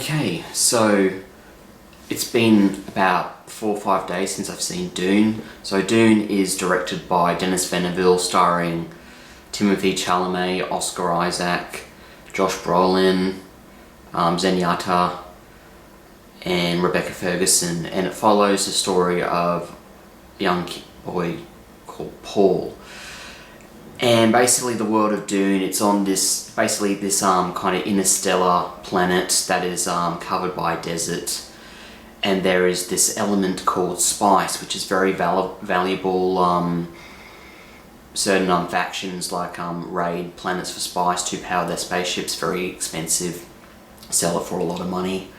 Okay, so it's been about 4 or 5 days since I've seen Dune. So Dune is directed by Dennis Venniville, starring Timothée Chalamet, Oscar Isaac, Josh Brolin, Zenyatta, and Rebecca Ferguson, and it follows the story of a young boy called Paul. And basically the world of Dune, it's on this kind of interstellar planet that is covered by desert, and there is this element called spice, which is very valuable. Certain factions raid planets for spice to power their spaceships, very expensive, sell it for a lot of money.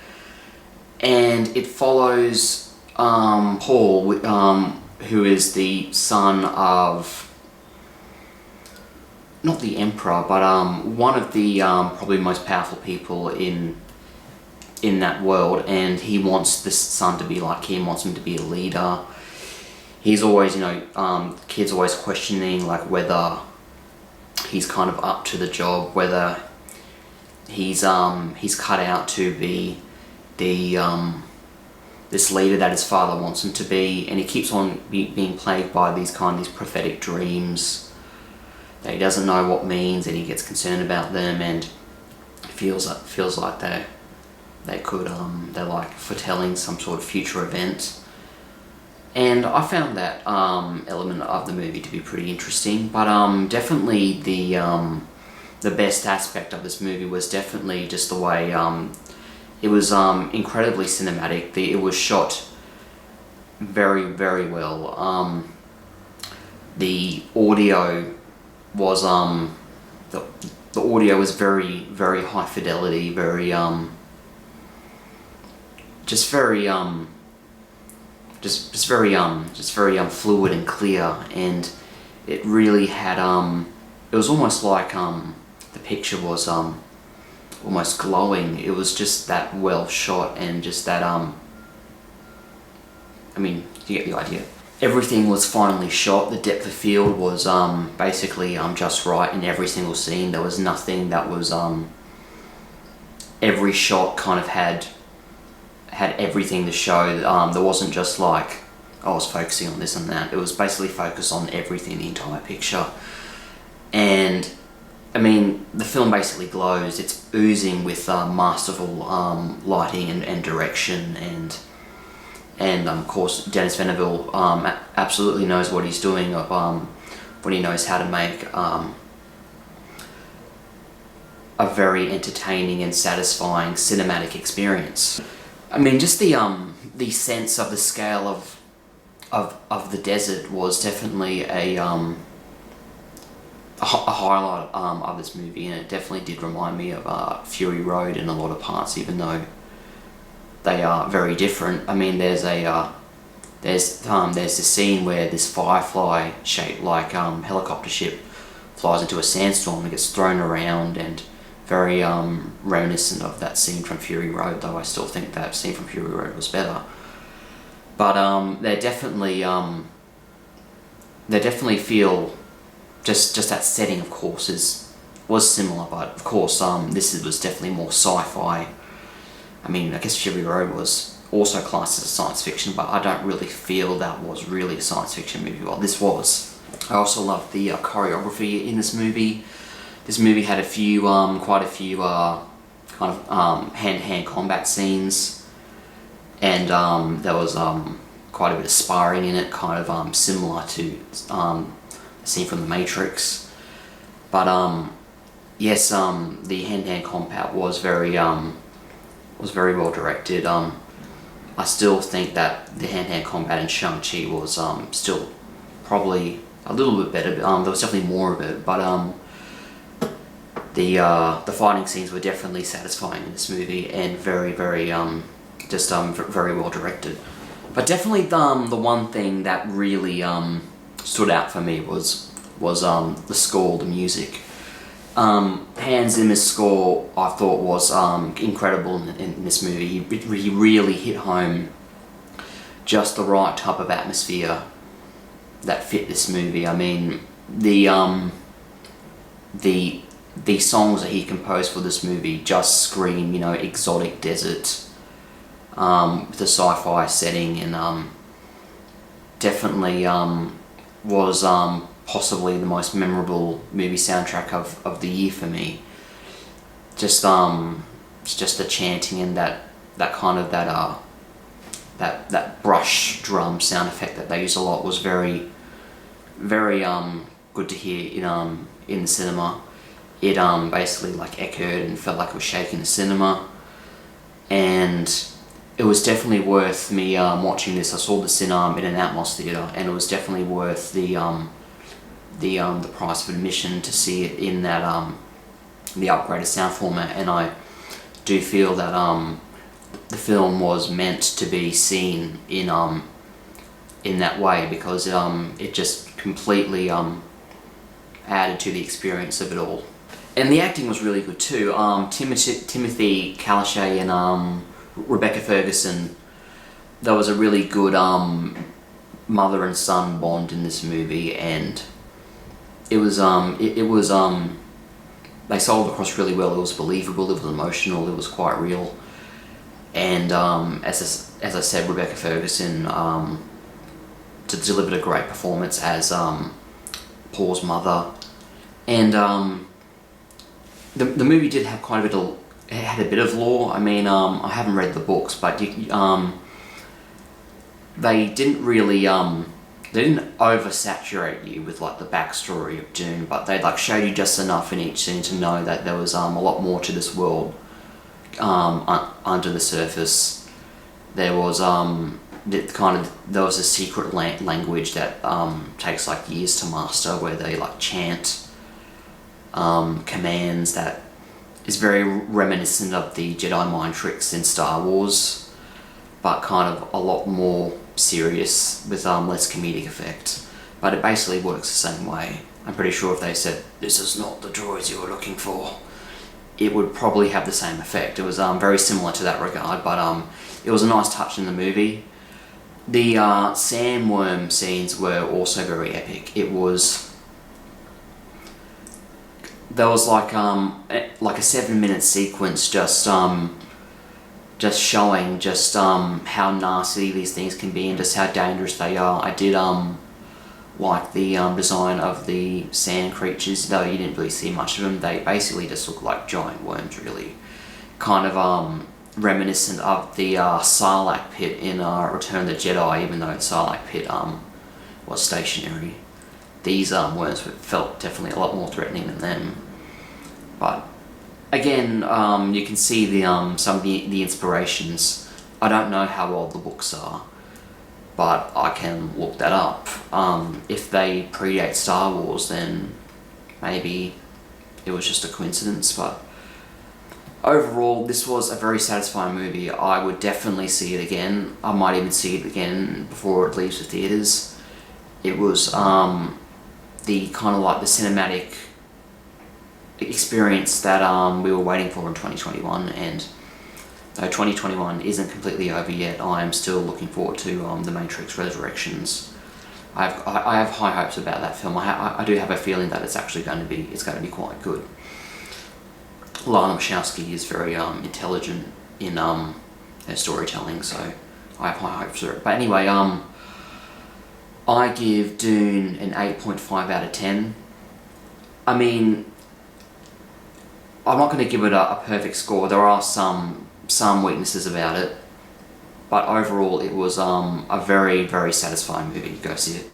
And it follows Paul, who is the son of, not the emperor, but one of the probably most powerful people in that world, and he wants this son to be like him, wants him to be a leader. He's always, kids always questioning whether he's kind of up to the job, whether he's cut out to be this leader that his father wants him to be, and he keeps on being plagued by these prophetic dreams that he doesn't know what means, and he gets concerned about them, and feels like they're like foretelling some sort of future event. And I found that element of the movie to be pretty interesting, but definitely the best aspect of this movie was definitely just the way it was incredibly cinematic. It was shot very, very well. The audio was the audio was very, very high fidelity, very just very fluid and clear, and it really had it was almost like the picture was almost glowing. It was just that well shot, and just that you get the idea. Everything was finely shot. The depth of field was basically just right in every single scene. There was nothing that was every shot kind of had everything to show. There wasn't just like, I was focusing on this and that. It was basically focused on everything, the entire picture. And the film basically glows. It's oozing with masterful lighting and direction, and of course Dennis Venniville absolutely knows what he's doing when he knows how to make a very entertaining and satisfying cinematic experience. Just the sense of the scale of the desert was definitely a highlight of this movie, and it definitely did remind me of Fury Road in a lot of parts, even though they are very different. There's this scene where this firefly shaped helicopter ship flies into a sandstorm and gets thrown around, and very reminiscent of that scene from Fury Road, though I still think that scene from Fury Road was better. But they definitely feel just that setting, of course, was similar, but of course this was definitely more sci-fi. I guess Fury Road was also classed as a science fiction, but I don't really feel that was really a science fiction movie. Well, this was. I also loved the choreography in this movie. This movie had quite a few hand-to-hand combat scenes, and there was quite a bit of sparring in it, similar to a scene from The Matrix. But yes, the hand-to-hand combat was very well directed. I still think that the hand-to-hand combat in Shang-Chi was still probably a little bit better. There was definitely more of it, but the fighting scenes were definitely satisfying in this movie, and very, very very well directed. But definitely the one thing that really stood out for me was the score, the music. Hans Zimmer's score, I thought, was incredible in this movie. He really hit home just the right type of atmosphere that fit this movie. The the songs that he composed for this movie just scream, you know, exotic desert, with a sci-fi setting, and definitely was possibly the most memorable movie soundtrack of the year for me. Just the chanting and that kind of that brush drum sound effect that they use a lot was very good to hear in the cinema. It basically like echoed and felt like it was shaking the cinema, and it was definitely worth me watching this. I saw this in an Atmos theater, and it was definitely worth the price of admission to see it in that the upgraded sound format. And I do feel that the film was meant to be seen in that way, because it just completely added to the experience of it all. And the acting was really good too. Timothy Chalamet and Rebecca Ferguson. There was a really good mother and son bond in this movie, and it was they sold across really well. It was believable, it was emotional, it was quite real. And as I said, Rebecca Ferguson delivered a great performance as Paul's mother. And the movie did have quite a bit of, it had a bit of lore. I mean, I haven't read the books, but they didn't really they didn't oversaturate you with like the backstory of Dune, but they like showed you just enough in each scene to know that there was a lot more to this world under the surface. There was there was a secret language that takes like years to master, where they like chant commands that is very reminiscent of the Jedi mind tricks in Star Wars, but kind of a lot more serious with less comedic effect. But it basically works the same way. I'm pretty sure if they said, "This is not the droids you were looking for," it would probably have the same effect. It was very similar to that regard, but it was a nice touch in the movie. The sandworm scenes were also very epic. There was like a 7-minute sequence just showing how nasty these things can be and just how dangerous they are. I did like the design of the sand creatures, though you didn't really see much of them. They basically just look like giant worms, really. Kind of reminiscent of the Sarlacc pit in Return of the Jedi, even though the Sarlacc pit was stationary. These worms felt definitely a lot more threatening than them. But again, you can see some of the inspirations. I don't know how old the books are, but I can look that up. If they predate Star Wars, then maybe it was just a coincidence. But overall, this was a very satisfying movie. I would definitely see it again. I might even see it again before it leaves the theaters. It was the kind of like the cinematic experience that we were waiting for in 2021, and though 2021 isn't completely over yet, I am still looking forward to The Matrix Resurrections. I have high hopes about that film. I do have a feeling that it's actually going to be quite good. Lana Wachowski is very intelligent in her storytelling, so I have high hopes for it. But anyway, I give Dune an 8.5 out of 10. I mean, I'm not going to give it a perfect score. There are some weaknesses about it, but overall it was a very, very satisfying movie. Go see it.